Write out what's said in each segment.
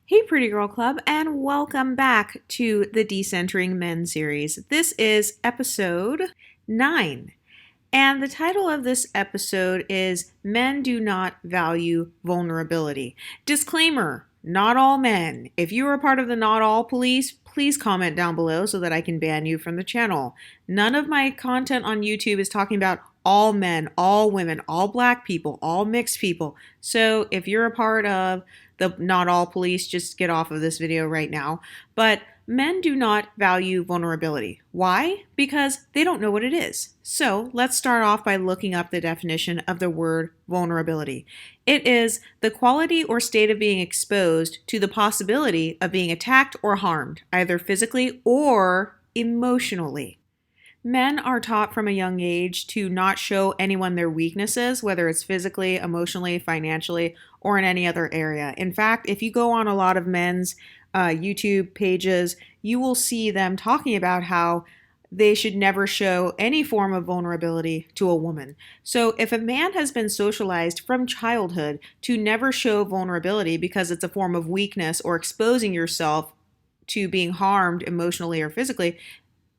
Hey, Pretty Girl Club, and welcome back to the Decentering Men series. This is episode 9, and the title of this episode is Men Do Not Value Vulnerability. Disclaimer, not all men. If you are a part of the not all police, please comment down below so that I can ban you from the channel. None of my content on YouTube is talking about all men, all women, all black people, all mixed people. So if you're a part of the not all police, just get off of this video right now. But men do not value vulnerability. Why? Because they don't know what it is. So let's start off by looking up the definition of the word vulnerability. It is the quality or state of being exposed to the possibility of being attacked or harmed, either physically or emotionally. Men are taught from a young age to not show anyone their weaknesses, whether it's physically, emotionally, financially, or in any other area. In fact, if you go on a lot of men's YouTube pages, you will see them talking about how they should never show any form of vulnerability to a woman. So if a man has been socialized from childhood to never show vulnerability because it's a form of weakness or exposing yourself to being harmed emotionally or physically,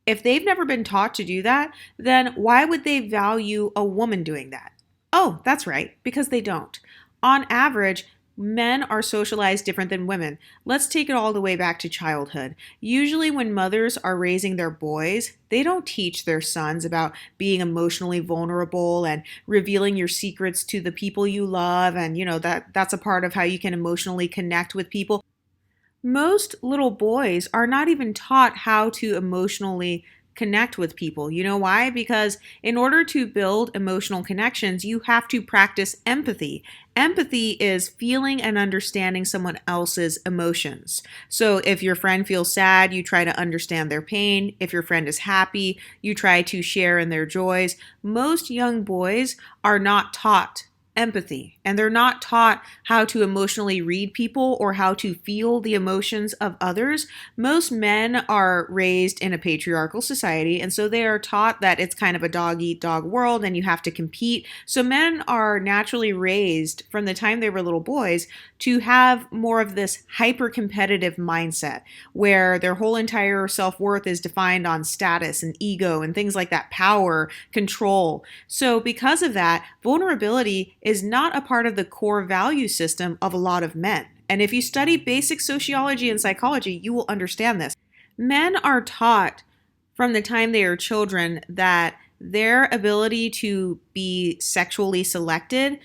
if they've never been taught to do that, then why would they value a woman doing that? Oh, that's right, because they don't. On average, men are socialized different than women. Let's take it all the way back to childhood. Usually when mothers are raising their boys, they don't teach their sons about being emotionally vulnerable and revealing your secrets to the people you love, and that's a part of how you can emotionally connect with people. Most little boys are not even taught how to emotionally connect with people. You know why? Because in order to build emotional connections, you have to practice empathy. Empathy is feeling and understanding someone else's emotions. So if your friend feels sad, you try to understand their pain. If your friend is happy, you try to share in their joys. Most young boys are not taught empathy, and they're not taught how to emotionally read people or how to feel the emotions of others. Most men are raised in a patriarchal society, and so they are taught that it's kind of a dog eat dog world and you have to compete. So men are naturally raised from the time they were little boys to have more of this hyper competitive mindset where their whole entire self-worth is defined on status and ego and things like that, power, control. So because of that, vulnerability is not a part of the core value system of a lot of men. And if you study basic sociology and psychology, you will understand this. Men are taught from the time they are children that their ability to be sexually selected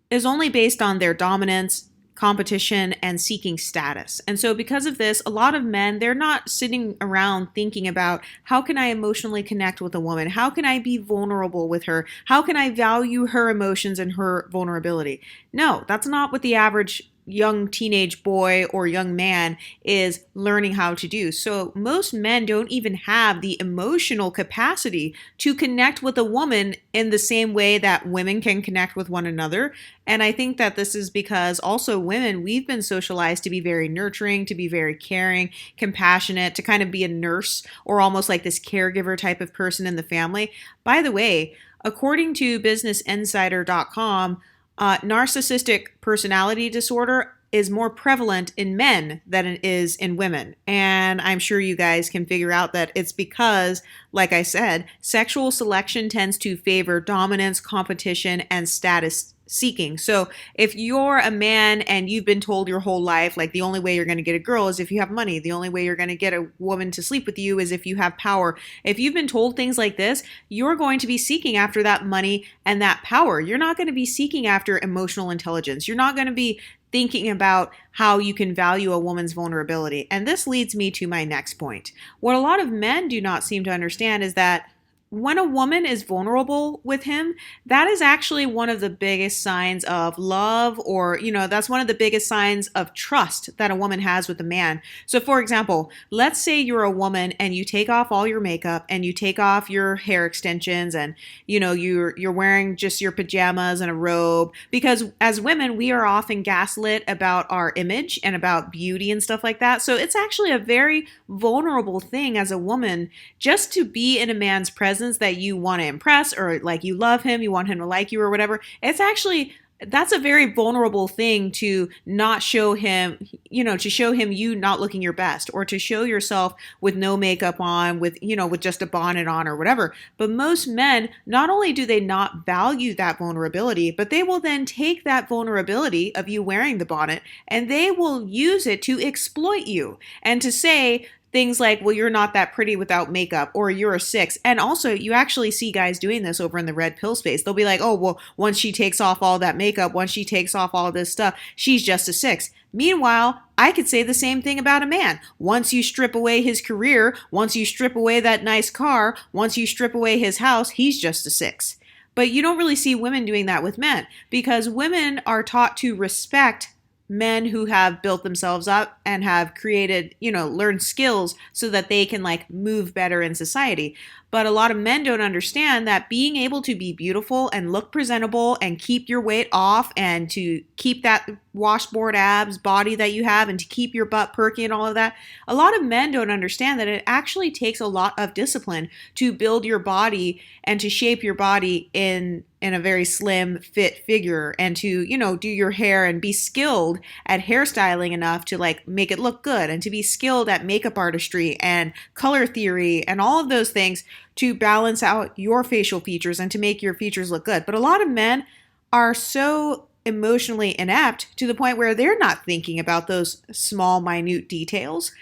is only based on their dominance, competition, and seeking status. And so because of this, a lot of men, they're not sitting around thinking about how can I emotionally connect with a woman? How can I be vulnerable with her? How can I value her emotions and her vulnerability? No, that's not what the average young teenage boy or young man is learning how to do. So most men don't even have the emotional capacity to connect with a woman in the same way that women can connect with one another. And I think that this is because also women, we've been socialized to be very nurturing, to be very caring, compassionate, to kind of be a nurse or almost like this caregiver type of person in the family. By the way, according to businessinsider.com, narcissistic personality disorder is more prevalent in men than it is in women. And I'm sure you guys can figure out that it's because, like I said, sexual selection tends to favor dominance, competition, and status seeking. So if you're a man and you've been told your whole life, like the only way you're going to get a girl is if you have money, the only way you're going to get a woman to sleep with you is if you have power. If you've been told things like this, you're going to be seeking after that money and that power. You're not going to be seeking after emotional intelligence. You're not going to be thinking about how you can value a woman's vulnerability. And this leads me to my next point. What a lot of men do not seem to understand is that when a woman is vulnerable with him, that is actually one of the biggest signs of love, or, that's one of the biggest signs of trust that a woman has with a man. So for example, let's say you're a woman and you take off all your makeup and you take off your hair extensions and, you're wearing just your pajamas and a robe, because as women, we are often gaslit about our image and about beauty and stuff like that. So it's actually a very vulnerable thing as a woman just to be in a man's presence that you want to impress, or like you love him, you want him to like you or whatever. It's actually That's a very vulnerable thing to not show him, to show him you not looking your best, or to show yourself with no makeup on, with just a bonnet on or whatever. But most men, not only do they not value that vulnerability, but they will then take that vulnerability of you wearing the bonnet and they will use it to exploit you and to say, things like, well, you're not that pretty without makeup, or you're a 6. And also, you actually see guys doing this over in the red pill space. They'll be like, oh, well, once she takes off all that makeup, once she takes off all this stuff, she's just a 6. Meanwhile, I could say the same thing about a man. Once you strip away his career, once you strip away that nice car, once you strip away his house, he's just a 6. But you don't really see women doing that with men, because women are taught to respect men who have built themselves up and have created, learned skills so that they can like move better in society. But a lot of men don't understand that being able to be beautiful and look presentable and keep your weight off and to keep that washboard abs body that you have and to keep your butt perky and all of that, a lot of men don't understand that it actually takes a lot of discipline to build your body and to shape your body in a very slim fit figure, and to, do your hair and be skilled at hairstyling enough to like make it look good, and to be skilled at makeup artistry and color theory and all of those things to balance out your facial features and to make your features look good. But a lot of men are so emotionally inept to the point where they're not thinking about those small, minute details.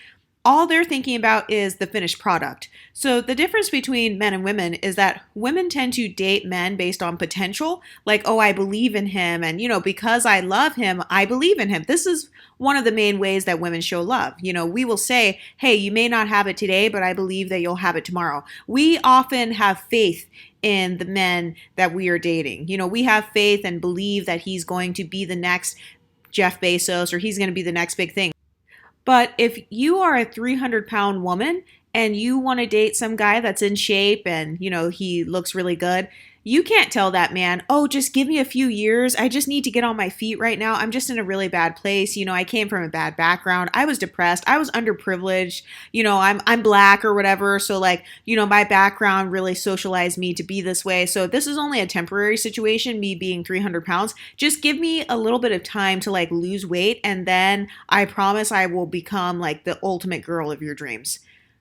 All they're thinking about is the finished product. So the difference between men and women is that women tend to date men based on potential, like, oh, I believe in him, and, because I love him, I believe in him. This is one of the main ways that women show love. We will say, hey, you may not have it today, but I believe that you'll have it tomorrow. We often have faith in the men that we are dating. We have faith and believe that he's going to be the next Jeff Bezos, or he's going to be the next big thing. But if you are a 300-pound woman and you want to date some guy that's in shape and, he looks really good, you can't tell that man, oh, just give me a few years. I just need to get on my feet right now. I'm just in a really bad place. I came from a bad background. I was depressed. I was underprivileged. I'm black or whatever. So like, my background really socialized me to be this way. So this is only a temporary situation, me being 300 pounds. Just give me a little bit of time to like lose weight. And then I promise I will become like the ultimate girl of your dreams.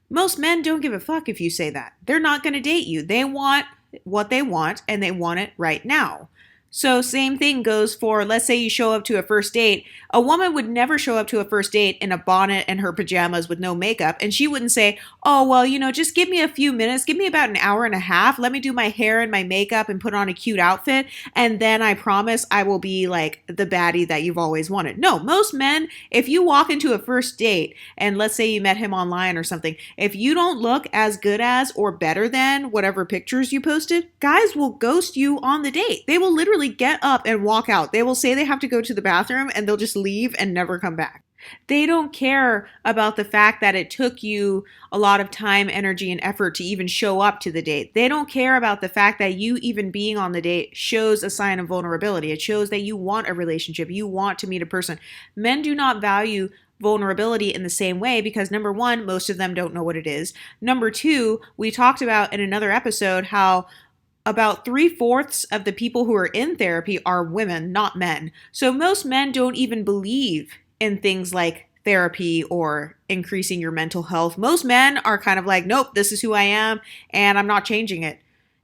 Most men don't give a fuck if you say that. They're not going to date you. They want what they want, and they want it right now. So same thing goes for, let's say you show up to a first date. A woman would never show up to a first date in a bonnet and her pajamas with no makeup. And she wouldn't say, oh, well, just give me a few minutes. Give me about an hour and a half. Let me do my hair and my makeup and put on a cute outfit. And then I promise I will be like the baddie that you've always wanted. No, most men, if you walk into a first date and let's say you met him online or something, if you don't look as good as or better than whatever pictures you posted, guys will ghost you on the date. They will literally get up and walk out. They will say they have to go to the bathroom and they'll just leave and never come back. They don't care about the fact that it took you a lot of time, energy, and effort to even show up to the date. They don't care about the fact that you even being on the date shows a sign of vulnerability. It shows that you want a relationship. You want to meet a person. Men do not value vulnerability in the same way because number one, most of them don't know what it is. Number two, we talked about in another episode how about 3/4 of the people who are in therapy are women, not men. So most men don't even believe in things like therapy or increasing your mental health. Most men are kind of like, nope, this is who I am and I'm not changing it.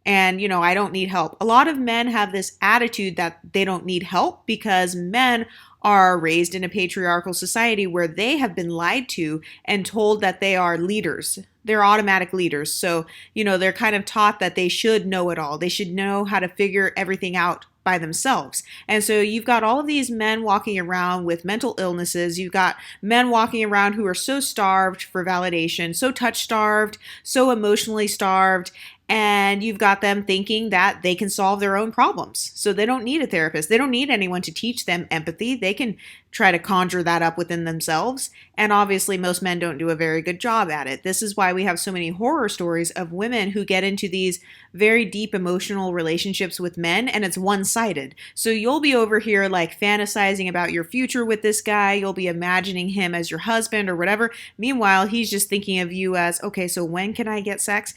And, I don't need help. A lot of men have this attitude that they don't need help because men are raised in a patriarchal society where they have been lied to and told that they are leaders. They're automatic leaders. So, they're kind of taught that they should know it all. They should know how to figure everything out by themselves. And so you've got all of these men walking around with mental illnesses. You've got men walking around who are so starved for validation, so touch starved, so emotionally starved. And you've got them thinking that they can solve their own problems. So they don't need a therapist. They don't need anyone to teach them empathy. They can try to conjure that up within themselves. And obviously most men don't do a very good job at it. This is why we have so many horror stories of women who get into these very deep emotional relationships with men, and it's one-sided. So you'll be over here like fantasizing about your future with this guy. You'll be imagining him as your husband or whatever. Meanwhile, he's just thinking of you as, okay, so when can I get sex?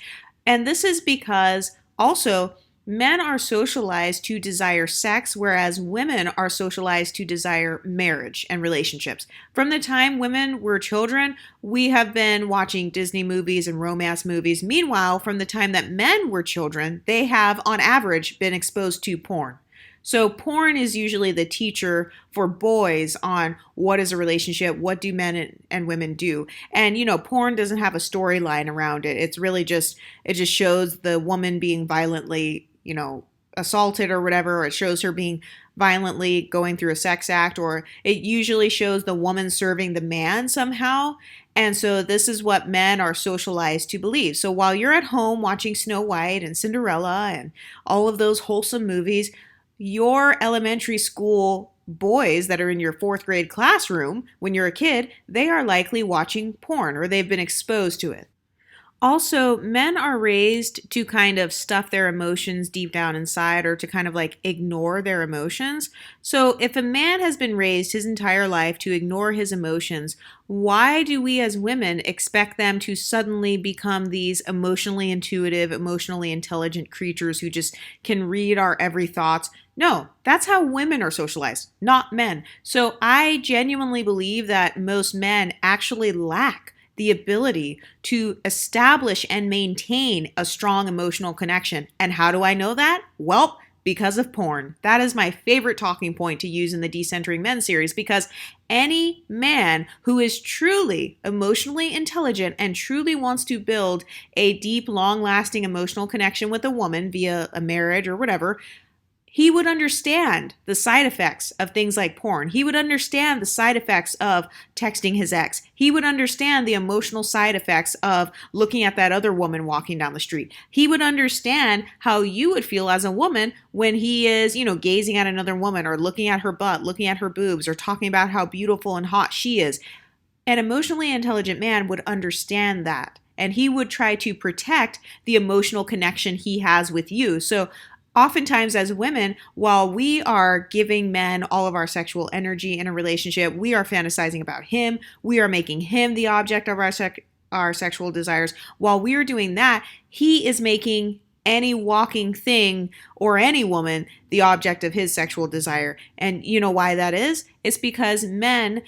And this is because also Men are socialized to desire sex, whereas women are socialized to desire marriage and relationships. From the time women were children, we have been watching Disney movies and romance movies. Meanwhile, from the time that men were children, they have, on average, been exposed to porn. So porn is usually the teacher for boys on what is a relationship, what do men and women do. And porn doesn't have a storyline around it. It's really it just shows the woman being violently, assaulted or whatever, or it shows her being violently going through a sex act, or it usually shows the woman serving the man somehow. And so this is what men are socialized to believe. So while you're at home watching Snow White and Cinderella and all of those wholesome movies, your elementary school boys that are in your fourth grade classroom when you're a kid, they are likely watching porn or they've been exposed to it. Also, men are raised to kind of stuff their emotions deep down inside or to kind of like ignore their emotions. So if a man has been raised his entire life to ignore his emotions, why do we as women expect them to suddenly become these emotionally intuitive, emotionally intelligent creatures who just can read our every thoughts? No, that's how women are socialized, not men. So I genuinely believe that most men actually lack the ability to establish and maintain a strong emotional connection. And how do I know that? Well, because of porn. That is my favorite talking point to use in the Decentering Men series, because any man who is truly emotionally intelligent and truly wants to build a deep, long-lasting emotional connection with a woman via a marriage or whatever, he would understand the side effects of things like porn. He would understand the side effects of texting his ex. He would understand the emotional side effects of looking at that other woman walking down the street. He would understand how you would feel as a woman when he is, gazing at another woman or looking at her butt, looking at her boobs, or talking about how beautiful and hot she is. An emotionally intelligent man would understand that, and he would try to protect the emotional connection he has with you. So oftentimes as women, while we are giving men all of our sexual energy in a relationship, we are fantasizing about him. We are making him the object of our sexual desires. While we are doing that, he is making any walking thing or any woman the object of his sexual desire. And you know why that is? It's because men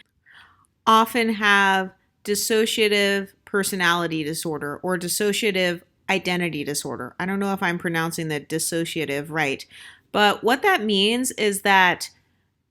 often have dissociative personality disorder or dissociative identity disorder. I don't know if I'm pronouncing the dissociative right, but what that means is that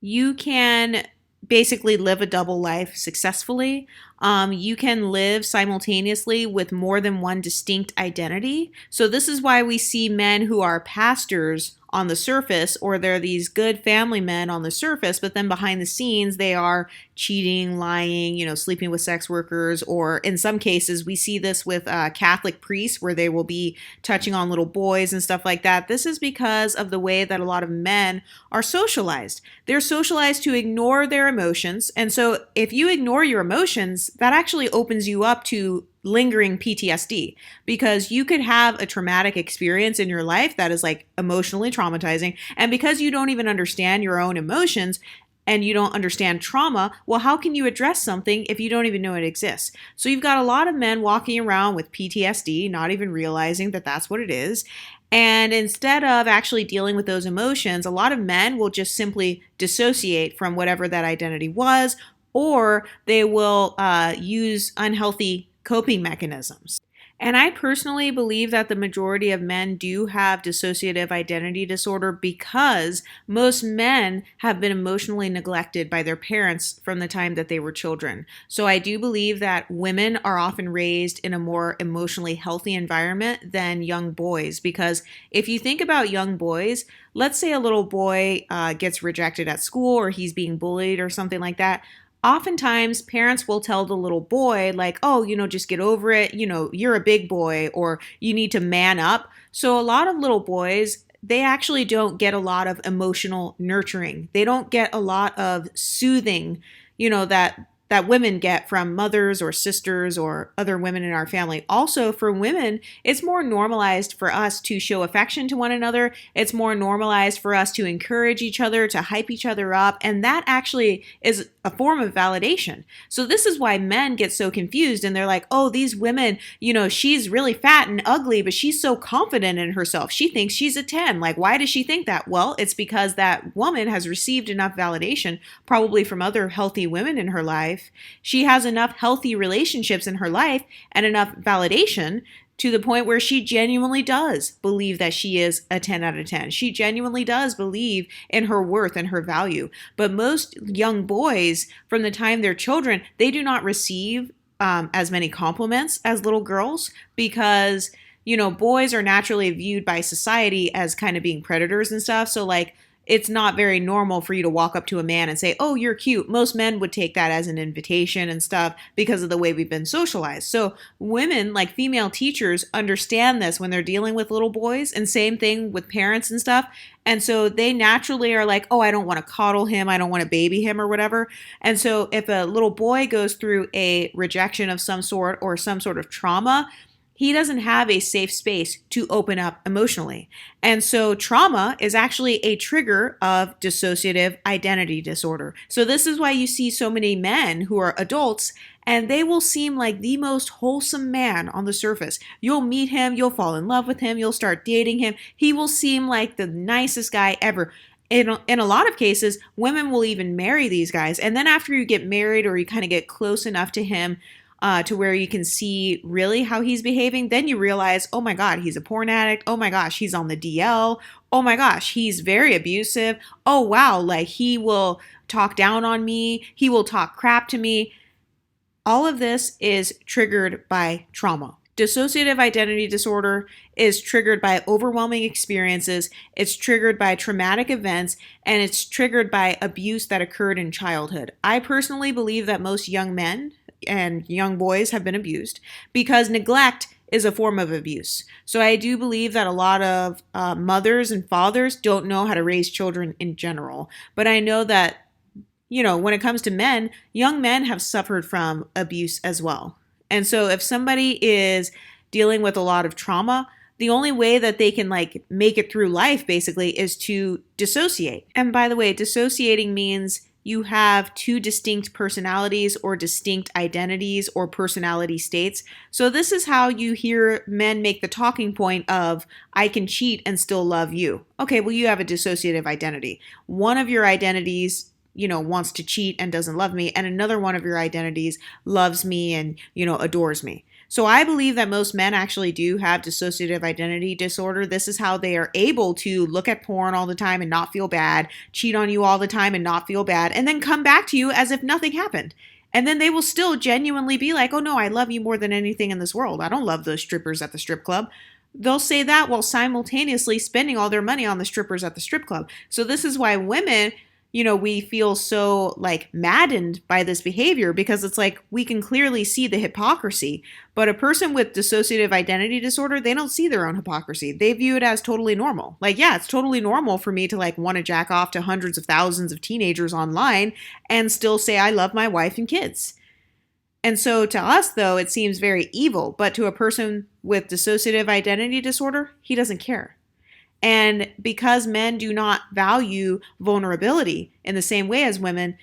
you can basically live a double life successfully. You can live simultaneously with more than one distinct identity. So this is why we see men who are pastors on the surface, or they're these good family men on the surface, but then behind the scenes they are cheating, lying, sleeping with sex workers, or in some cases we see this with Catholic priests where they will be touching on little boys and stuff like that. This is because of the way that a lot of men are socialized. They're socialized to ignore their emotions, and so if you ignore your emotions, that actually opens you up to lingering PTSD, because you could have a traumatic experience in your life that is like emotionally traumatizing, and because you don't even understand your own emotions and you don't understand trauma, well, how can you address something if you don't even know it exists? So you've got a lot of men walking around with PTSD, not even realizing that that's what it is. And instead of actually dealing with those emotions, a lot of men will just simply dissociate from whatever that identity was, or they will use unhealthy coping mechanisms. And I personally believe that the majority of men do have dissociative identity disorder because most men have been emotionally neglected by their parents from the time that they were children. So I do believe that women are often raised in a more emotionally healthy environment than young boys, because if you think about young boys, let's say a little boy gets rejected at school or he's being bullied or something like that. Oftentimes, parents will tell the little boy, like, oh, just get over it. You're a big boy, or you need to man up. So a lot of little boys, they actually don't get a lot of emotional nurturing. They don't get a lot of soothing, that women get from mothers or sisters or other women in our family. Also, for women, it's more normalized for us to show affection to one another. It's more normalized for us to encourage each other, to hype each other up. And that actually is a form of validation. So this is why men get so confused and they're like, oh, these women, she's really fat and ugly, but she's so confident in herself. She thinks she's a 10. Like, why does she think that? Well, it's because that woman has received enough validation, probably from other healthy women in her life. She has enough healthy relationships in her life and enough validation to the point where she genuinely does believe that she is a 10 out of 10. She genuinely does believe in her worth and her value. But most young boys, from the time they're children, they do not receive as many compliments as little girls because, boys are naturally viewed by society as kind of being predators and stuff. So like, it's not very normal for you to walk up to a man and say, oh, you're cute. Most men would take that as an invitation and stuff because of the way we've been socialized. So women, like female teachers, understand this when they're dealing with little boys, and same thing with parents and stuff. And so they naturally are like, oh, I don't want to coddle him. I don't want to baby him or whatever. And so if a little boy goes through a rejection of some sort or some sort of trauma, he doesn't have a safe space to open up emotionally. And so trauma is actually a trigger of dissociative identity disorder. So this is why you see so many men who are adults and they will seem like the most wholesome man on the surface. You'll meet him, you'll fall in love with him, you'll start dating him. He will seem like the nicest guy ever. In a lot of cases, women will even marry these guys. And then after you get married or you kind of get close enough to him, to where you can see really how he's behaving, then you realize, oh my God, he's a porn addict. Oh my gosh, he's on the DL. Oh my gosh, he's very abusive. Oh wow, like he will talk down on me. He will talk crap to me. All of this is triggered by trauma. Dissociative identity disorder is triggered by overwhelming experiences, it's triggered by traumatic events, and it's triggered by abuse that occurred in childhood. I personally believe that most young men and young boys have been abused because neglect is a form of abuse. So I do believe that a lot of mothers and fathers don't know how to raise children in general. But I know that, when it comes to men, young men have suffered from abuse as well. And so if somebody is dealing with a lot of trauma, the only way that they can make it through life basically is to dissociate. And by the way, dissociating means you have two distinct personalities or distinct identities or personality states. So this is how you hear men make the talking point of, I can cheat and still love you. Okay, well, you have a dissociative identity. One of your identities, wants to cheat and doesn't love me, and another one of your identities loves me and, adores me. So I believe that most men actually do have dissociative identity disorder. This is how they are able to look at porn all the time and not feel bad, cheat on you all the time and not feel bad, and then come back to you as if nothing happened. And then they will still genuinely be like, oh no, I love you more than anything in this world. I don't love those strippers at the strip club. They'll say that while simultaneously spending all their money on the strippers at the strip club. So this is why women, we feel so maddened by this behavior because it's like we can clearly see the hypocrisy. But a person with dissociative identity disorder, they don't see their own hypocrisy. They view it as totally normal. It's totally normal for me to want to jack off to hundreds of thousands of teenagers online and still say I love my wife and kids. And so to us, though, it seems very evil. But to a person with dissociative identity disorder, he doesn't care. And because men do not value vulnerability in the same way as women,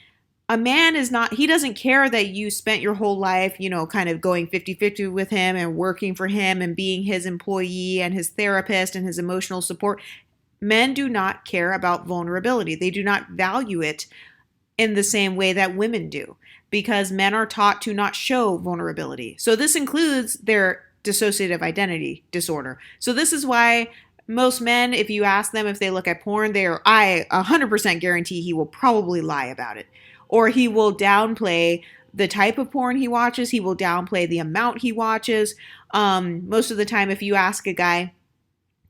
a man he doesn't care that you spent your whole life, kind of going 50-50 with him and working for him and being his employee and his therapist and his emotional support. Men do not care about vulnerability. They do not value it in the same way that women do because men are taught to not show vulnerability. So this includes their dissociative identity disorder. So this is why most men, if you ask them if they look at porn, I 100% guarantee he will probably lie about it. Or he will downplay the type of porn he watches. He will downplay the amount he watches. Most of the time, if you ask a guy,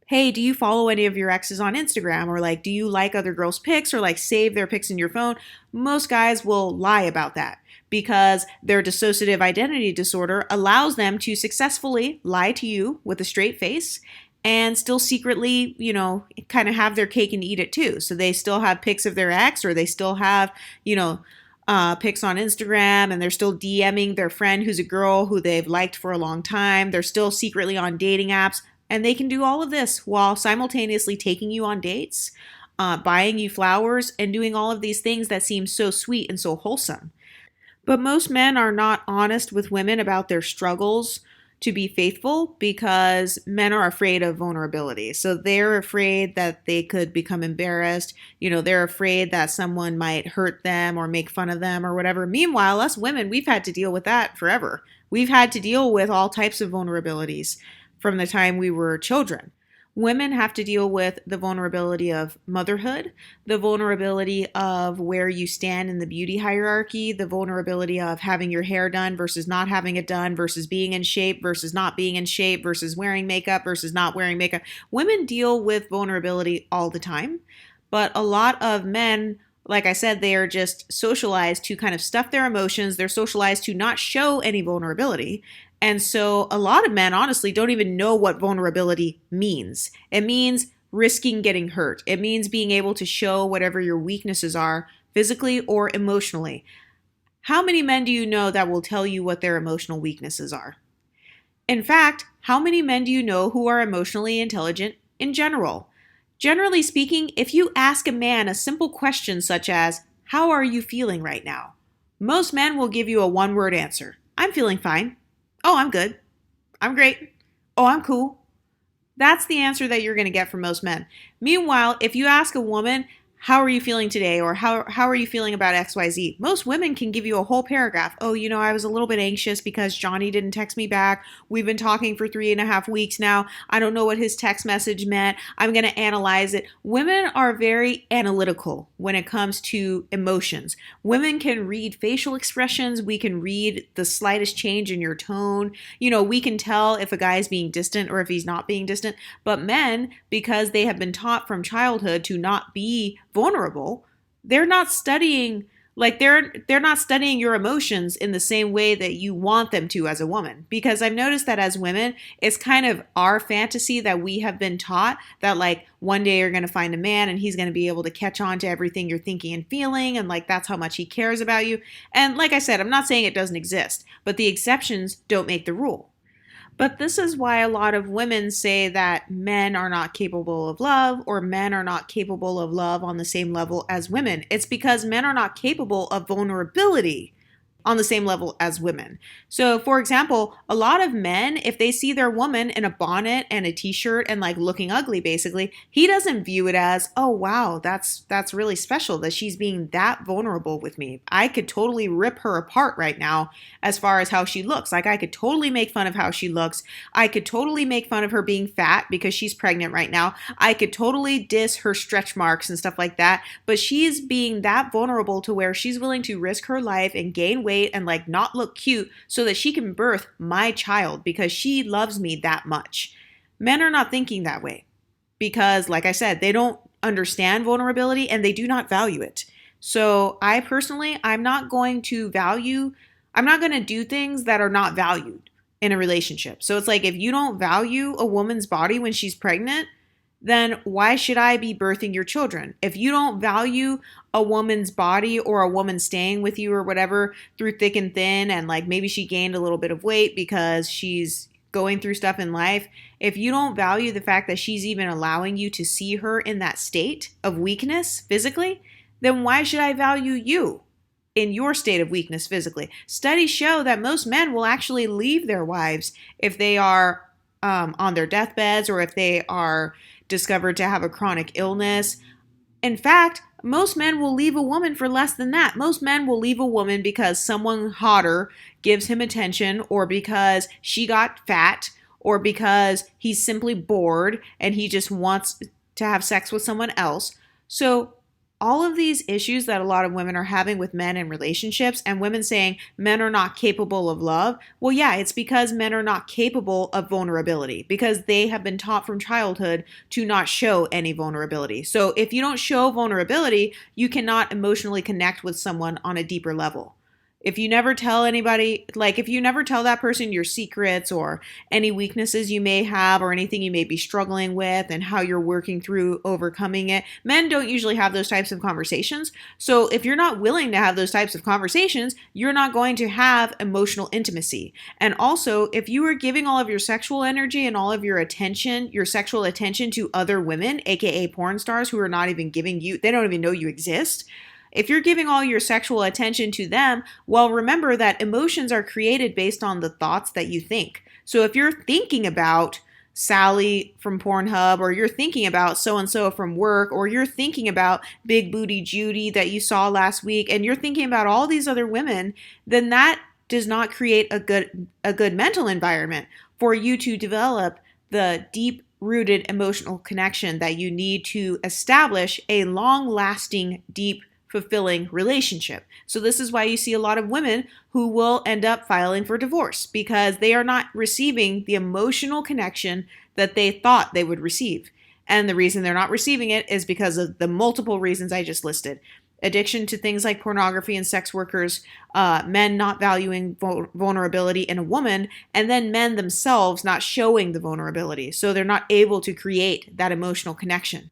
hey, do you follow any of your exes on Instagram? Or do you like other girls' pics or save their pics in your phone? Most guys will lie about that because their dissociative identity disorder allows them to successfully lie to you with a straight face and still secretly, kind of have their cake and eat it too. So they still have pics of their ex or they still have, pics on Instagram and they're still DMing their friend who's a girl who they've liked for a long time. They're still secretly on dating apps and they can do all of this while simultaneously taking you on dates, buying you flowers, and doing all of these things that seem so sweet and so wholesome. But most men are not honest with women about their struggles to be faithful because men are afraid of vulnerability. So they're afraid that they could become embarrassed. They're afraid that someone might hurt them or make fun of them or whatever. Meanwhile, us women, we've had to deal with that forever. We've had to deal with all types of vulnerabilities from the time we were children. Women have to deal with the vulnerability of motherhood, the vulnerability of where you stand in the beauty hierarchy, the vulnerability of having your hair done versus not having it done versus being in shape versus not being in shape versus wearing makeup versus not wearing makeup. Women deal with vulnerability all the time, but a lot of men, like I said, they are just socialized to kind of stuff their emotions. They're socialized to not show any vulnerability. And so a lot of men, honestly, don't even know what vulnerability means. It means risking getting hurt. It means being able to show whatever your weaknesses are, physically or emotionally. How many men do you know that will tell you what their emotional weaknesses are? In fact, how many men do you know who are emotionally intelligent in general? Generally speaking, if you ask a man a simple question such as, "How are you feeling right now?" most men will give you a one-word answer. "I'm feeling fine." "Oh, I'm good." "I'm great." "Oh, I'm cool." That's the answer that you're going to get from most men. Meanwhile, if you ask a woman, "How are you feeling today?" or how are you feeling about XYZ? Most women can give you a whole paragraph. "Oh, I was a little bit anxious because Johnny didn't text me back. We've been talking for 3.5 weeks now. I don't know what his text message meant. I'm going to analyze it." Women are very analytical when it comes to emotions. Women can read facial expressions. We can read the slightest change in your tone. We can tell if a guy is being distant or if he's not being distant. But men, because they have been taught from childhood to not be vulnerable, they're not studying they're not studying your emotions in the same way that you want them to as a woman. Because I've noticed that as women, it's kind of our fantasy that we have been taught that one day you're going to find a man and he's going to be able to catch on to everything you're thinking and feeling, and that's how much he cares about you. And like I said, I'm not saying it doesn't exist, but the exceptions don't make the rule. But this is why a lot of women say that men are not capable of love, or men are not capable of love on the same level as women. It's because men are not capable of vulnerability on the same level as women. So, for example, a lot of men, if they see their woman in a bonnet and a t-shirt and looking ugly, basically, he doesn't view it as, "Oh, wow, that's really special that she's being that vulnerable with me. I could totally rip her apart right now as far as how she looks. I could totally make fun of how she looks. I could totally make fun of her being fat because she's pregnant right now. I could totally diss her stretch marks and stuff like that. But she's being that vulnerable to where she's willing to risk her life and gain weight and not look cute so that she can birth my child because she loves me that much." Men are not thinking that way because, like I said, they don't understand vulnerability and they do not value it. So I personally, I'm not going to do things that are not valued in a relationship. So it's if you don't value a woman's body when she's pregnant, then why should I be birthing your children? If you don't value a woman's body or a woman staying with you or whatever through thick and thin, and maybe she gained a little bit of weight because she's going through stuff in life, if you don't value the fact that she's even allowing you to see her in that state of weakness physically, then why should I value you in your state of weakness physically? Studies show that most men will actually leave their wives if they are on their deathbeds or if they are discovered to have a chronic illness. In fact, most men will leave a woman for less than that. Most men will leave a woman because someone hotter gives him attention, or because she got fat, or because he's simply bored and he just wants to have sex with someone else. So all of these issues that a lot of women are having with men in relationships, and women saying men are not capable of love, well, yeah, it's because men are not capable of vulnerability because they have been taught from childhood to not show any vulnerability. So if you don't show vulnerability, you cannot emotionally connect with someone on a deeper level. If you never tell anybody, like if you never tell that person your secrets or any weaknesses you may have or anything you may be struggling with and how you're working through overcoming it, men don't usually have those types of conversations. So if you're not willing to have those types of conversations, you're not going to have emotional intimacy. And also, if you are giving all of your sexual energy and all of your attention, your sexual attention to other women, aka porn stars who are not even giving you, they don't even know you exist. If you're giving all your sexual attention to them, well, remember that emotions are created based on the thoughts that you think. So if you're thinking about Sally from Pornhub, or you're thinking about so-and-so from work, or you're thinking about Big Booty Judy that you saw last week, and you're thinking about all these other women, then that does not create a good mental environment for you to develop the deep-rooted emotional connection that you need to establish a long-lasting, deep, fulfilling relationship. So this is why you see a lot of women who will end up filing for divorce, because they are not receiving the emotional connection that they thought they would receive. And the reason they're not receiving it is because of the multiple reasons I just listed. Addiction to things like pornography and sex workers, men not valuing vulnerability in a woman, and then men themselves not showing the vulnerability. So they're not able to create that emotional connection.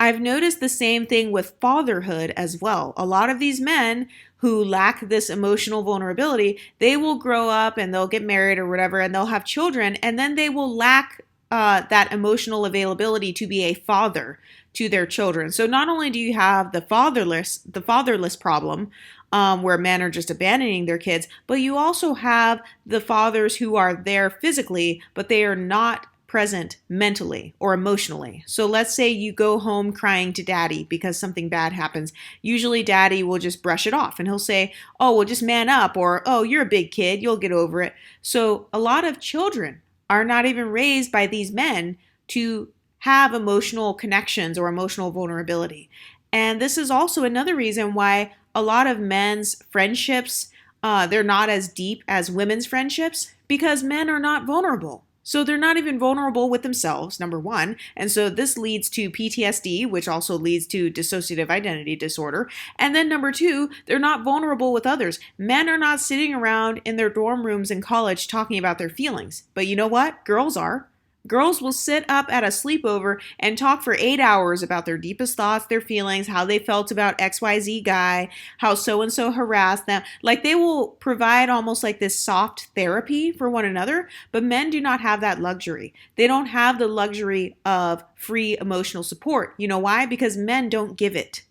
I've noticed the same thing with fatherhood as well. A lot of these men who lack this emotional vulnerability, they will grow up and they'll get married or whatever, and they'll have children, and then they will lack that emotional availability to be a father to their children. So not only do you have the fatherless problem, where men are just abandoning their kids, but you also have the fathers who are there physically, but they are not present mentally or emotionally. So let's say you go home crying to daddy because something bad happens. Usually daddy will just brush it off and he'll say, oh, well, just man up, or, oh, you're a big kid, you'll get over it. So a lot of children are not even raised by these men to have emotional connections or emotional vulnerability. And this is also another reason why a lot of men's friendships, they're not as deep as women's friendships, because men are not vulnerable. So they're not even vulnerable with themselves, number one. And so this leads to PTSD, which also leads to dissociative identity disorder. And then number two, they're not vulnerable with others. Men are not sitting around in their dorm rooms in college talking about their feelings. But you know what? Girls are. Girls will sit up at a sleepover and talk for 8 hours about their deepest thoughts, their feelings, how they felt about XYZ guy, how so-and-so harassed them. Like, they will provide almost like this soft therapy for one another, but men do not have that luxury. They don't have the luxury of free emotional support. You know why? Because men don't give it.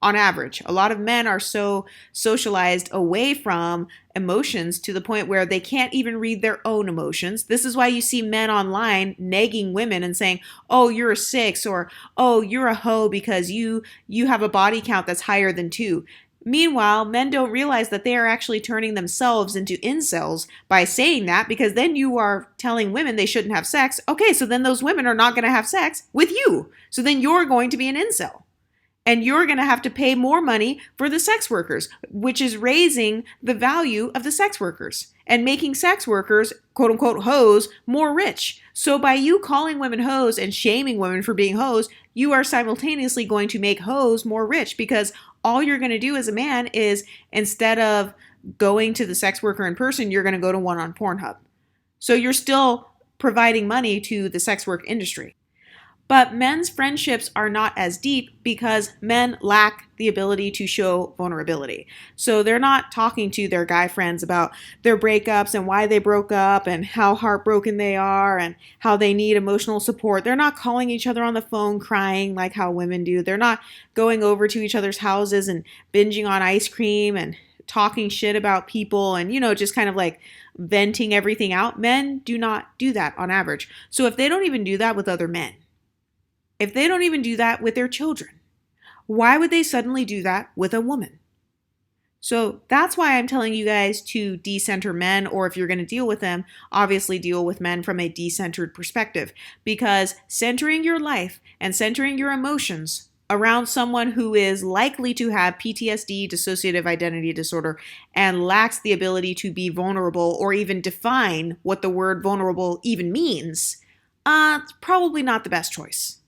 On average, a lot of men are so socialized away from emotions to the point where they can't even read their own emotions. This is why you see men online nagging women and saying, oh, you're a 6, or oh, you're a hoe because you have a body count that's higher than 2. Meanwhile, men don't realize that they are actually turning themselves into incels by saying that, because then you are telling women they shouldn't have sex. Okay, so then those women are not going to have sex with you. So then you're going to be an incel. And you're going to have to pay more money for the sex workers, which is raising the value of the sex workers and making sex workers, quote unquote, hoes, more rich. So by you calling women hoes and shaming women for being hoes, you are simultaneously going to make hoes more rich, because all you're going to do as a man is, instead of going to the sex worker in person, you're going to go to one on Pornhub. So you're still providing money to the sex work industry. But men's friendships are not as deep because men lack the ability to show vulnerability. So they're not talking to their guy friends about their breakups and why they broke up and how heartbroken they are and how they need emotional support. They're not calling each other on the phone crying like how women do. They're not going over to each other's houses and binging on ice cream and talking shit about people and, just kind of like venting everything out. Men do not do that on average. So if they don't even do that with other men, if they don't even do that with their children, why would they suddenly do that with a woman? So that's why I'm telling you guys to decenter men, or if you're going to deal with them, obviously deal with men from a decentered perspective, because centering your life and centering your emotions around someone who is likely to have PTSD, dissociative identity disorder, and lacks the ability to be vulnerable or even define what the word vulnerable even means, it's probably not the best choice.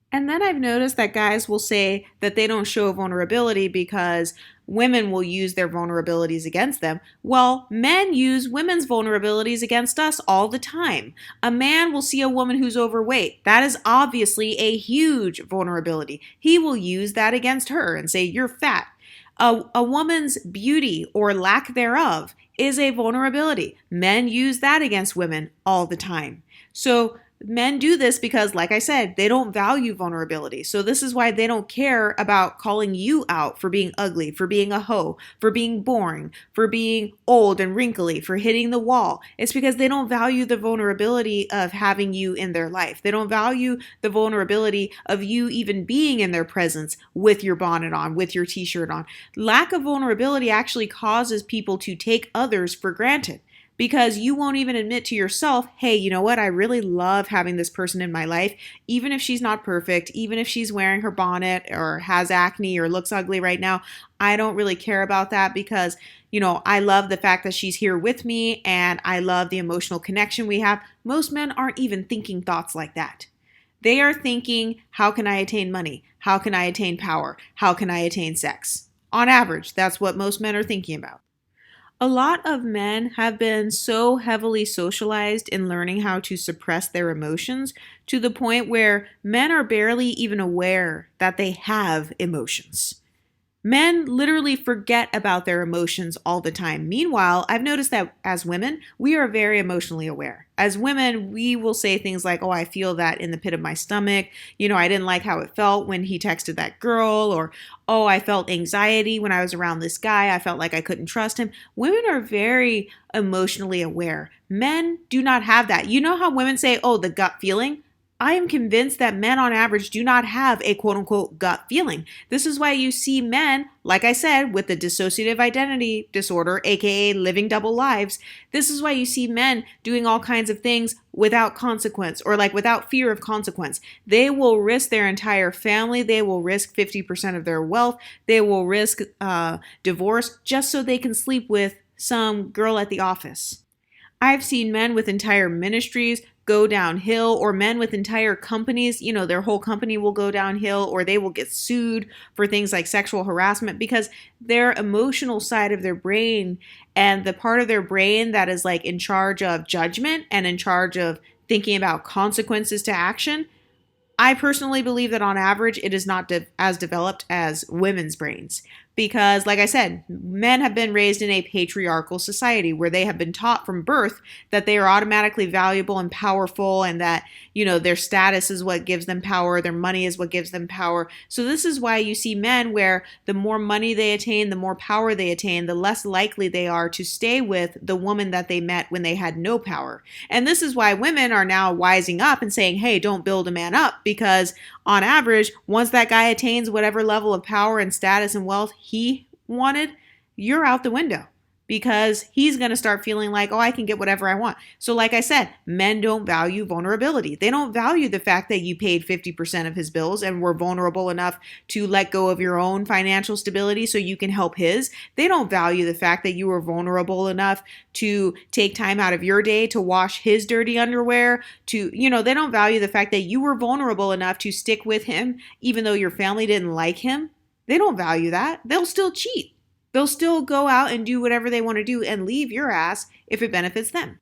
And then I've noticed that guys will say that they don't show vulnerability because women will use their vulnerabilities against them. Well, men use women's vulnerabilities against us all the time. A man will see a woman who's overweight. That is obviously a huge vulnerability. He will use that against her and say, "You're fat." A woman's beauty or lack thereof is a vulnerability. Men use that against women all the time. So men do this because, like I said, they don't value vulnerability. So this is why they don't care about calling you out for being ugly, for being a hoe, for being boring, for being old and wrinkly, for hitting the wall. It's because they don't value the vulnerability of having you in their life. They don't value the vulnerability of you even being in their presence with your bonnet on, with your t-shirt on. Lack of vulnerability actually causes people to take others for granted, because you won't even admit to yourself, hey, you know what? I really love having this person in my life, even if she's not perfect, even if she's wearing her bonnet or has acne or looks ugly right now. I don't really care about that because, I love the fact that she's here with me and I love the emotional connection we have. Most men aren't even thinking thoughts like that. They are thinking, how can I attain money? How can I attain power? How can I attain sex? On average, that's what most men are thinking about. A lot of men have been so heavily socialized in learning how to suppress their emotions to the point where men are barely even aware that they have emotions. Men literally forget about their emotions all the time. Meanwhile, I've noticed that as women, we are very emotionally aware. As women, we will say things like, oh, I feel that in the pit of my stomach. I didn't like how it felt when he texted that girl. Or, oh, I felt anxiety when I was around this guy. I felt like I couldn't trust him. Women are very emotionally aware. Men do not have that. You know how women say, oh, the gut feeling? I am convinced that men on average do not have a quote unquote gut feeling. This is why you see men, like I said, with the dissociative identity disorder, aka living double lives. This is why you see men doing all kinds of things without consequence or without fear of consequence. They will risk their entire family. They will risk 50% of their wealth. They will risk divorce just so they can sleep with some girl at the office. I've seen men with entire ministries go downhill, or men with entire companies, their whole company will go downhill, or they will get sued for things like sexual harassment because their emotional side of their brain and the part of their brain that is in charge of judgment and in charge of thinking about consequences to action. I personally believe that on average, it is not as developed as women's brains. Because, like I said, men have been raised in a patriarchal society where they have been taught from birth that they are automatically valuable and powerful and that, their status is what gives them power, their money is what gives them power. So this is why you see men where the more money they attain, the more power they attain, the less likely they are to stay with the woman that they met when they had no power. And this is why women are now wising up and saying, hey, don't build a man up, because on average, once that guy attains whatever level of power and status and wealth he wanted, you're out the window, because he's going to start feeling like, oh, I can get whatever I want. So like I said, men don't value vulnerability. They don't value the fact that you paid 50% of his bills and were vulnerable enough to let go of your own financial stability so you can help his. They don't value the fact that you were vulnerable enough to take time out of your day to wash his dirty underwear, they don't value the fact that you were vulnerable enough to stick with him even though your family didn't like him. They don't value that. They'll still cheat. They'll still go out and do whatever they want to do and leave your ass if it benefits them.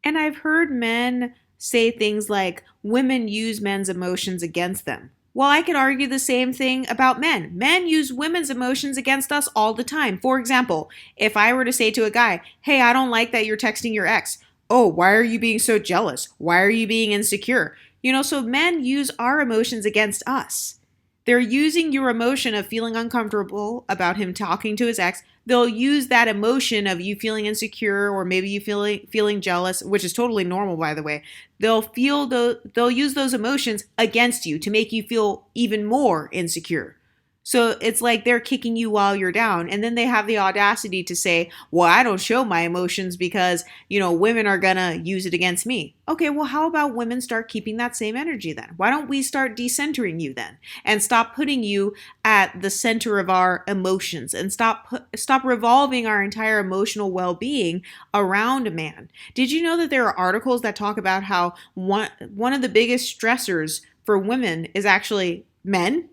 And I've heard men say things like women use men's emotions against them. Well, I could argue the same thing about men. Men use women's emotions against us all the time. For example, if I were to say to a guy, hey, I don't like that you're texting your ex. Oh, why are you being so jealous? Why are you being insecure? So men use our emotions against us. They're using your emotion of feeling uncomfortable about him talking to his ex. They'll use that emotion of you feeling insecure or maybe you feeling jealous, which is totally normal, by the way. They'll use those emotions against you to make you feel even more insecure. So it's like they're kicking you while you're down. And then they have the audacity to say, well, I don't show my emotions because, women are going to use it against me. Okay, well, how about women start keeping that same energy then? Why don't we start decentering you then and stop putting you at the center of our emotions and stop revolving our entire emotional well-being around a man? Did you know that there are articles that talk about how one of the biggest stressors for women is actually men?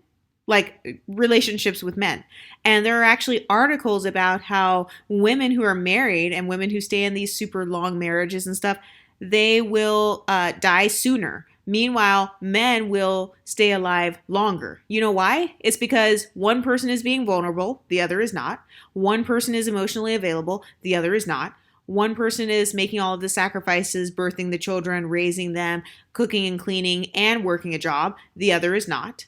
like relationships with men. And there are actually articles about how women who are married and women who stay in these super long marriages and stuff, they will die sooner. Meanwhile, men will stay alive longer. You know why? It's because one person is being vulnerable, the other is not. One person is emotionally available, the other is not. One person is making all of the sacrifices, birthing the children, raising them, cooking and cleaning, and working a job, the other is not.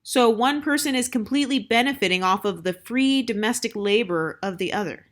So one person is completely benefiting off of the free domestic labor of the other.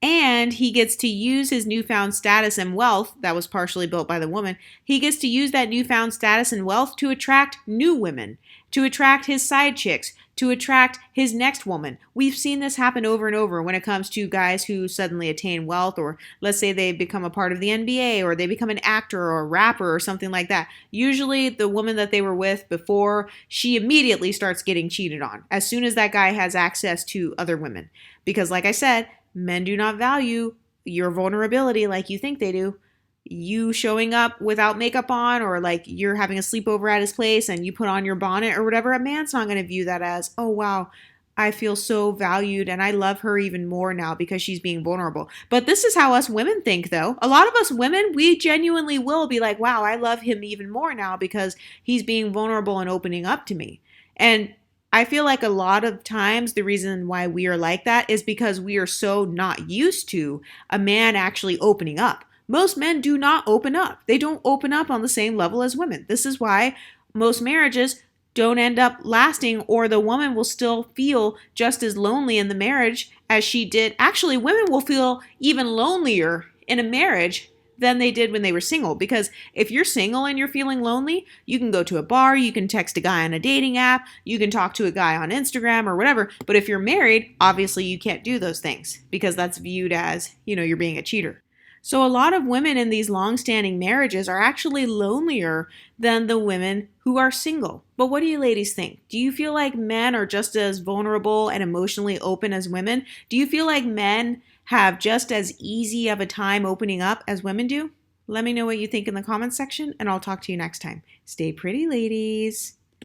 And he gets to use his newfound status and wealth that was partially built by the woman. He gets to use that newfound status and wealth to attract new women, to attract his side chicks, to attract his next woman. We've seen this happen over and over when it comes to guys who suddenly attain wealth, or let's say they become a part of the NBA, or they become an actor or a rapper or something like that. Usually the woman that they were with before, she immediately starts getting cheated on as soon as that guy has access to other women. Because like I said, men do not value your vulnerability like you think they do. You showing up without makeup on, or like you're having a sleepover at his place and you put on your bonnet or whatever, a man's not going to view that as, oh wow, I feel so valued and I love her even more now because she's being vulnerable. But this is how us women think though. A lot of us women, we genuinely will be like, wow, I love him even more now because he's being vulnerable and opening up to me. And I feel like a lot of times the reason why we are like that is because we are so not used to a man actually opening up. Most men do not open up. They don't open up on the same level as women. This is why most marriages don't end up lasting, or the woman will still feel just as lonely in the marriage as she did. Actually, women will feel even lonelier in a marriage than they did when they were single. Because if you're single and you're feeling lonely, you can go to a bar, you can text a guy on a dating app, you can talk to a guy on Instagram or whatever. But if you're married, obviously you can't do those things because that's viewed as, you're being a cheater. So a lot of women in these long-standing marriages are actually lonelier than the women who are single. But what do you ladies think? Do you feel like men are just as vulnerable and emotionally open as women? Do you feel like men have just as easy of a time opening up as women do? Let me know what you think in the comments section, and I'll talk to you next time. Stay pretty, ladies.